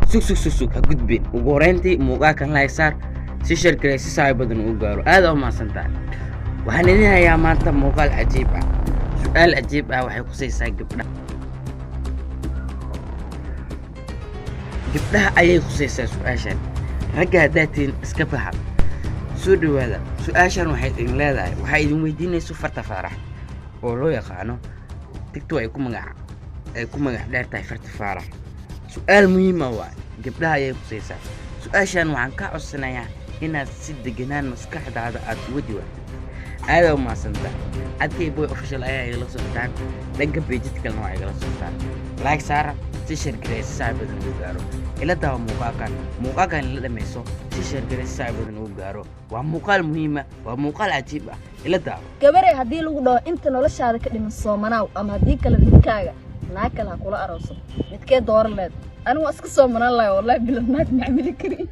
سوق هجدبين وقرنتي موقعكن لا يسار سيشر كريسي سايبدن وقارو هذا ما سنتان وحنينها يا مانتا موقع عجيب سؤال عجيب waxay ku saysaa gabdhaha ayay ku saysaa su'aashan ragga hadaatiin iska fahan soo dhawaada su'aashan waxay idin leedahay waxay idin weydiinayso farta faarax oo loo yaqaano tiktok ay ku magac dheertahay farta faarax su'aal muhiim ah waa gabdhaha ayay ku saysaa su'aashan waxaan ka codsanayaa inaad si deganaan maskaxdaada aad uga jawaabtid هذا ما سنتا عدكي بوي اوفيشال ايا يلا سلطان دنك بيجت كلنا واي يلا سلطان لايك سارة تشير كريس سايبدن وغارو إلا داو موقعكان إلا دميسو تشير كريس سايبدن وغارو وموقع مهمة وموقع عجيبة إلا داو gabaray hadii lagu dhaho inta noloshaada ka dhiman Soomanaaw ama hadii kala midkaaga naag kala kula arooso midkee dooran leed anigu iska Soomanaan lahayn wallahi bilaad naag ma amili karin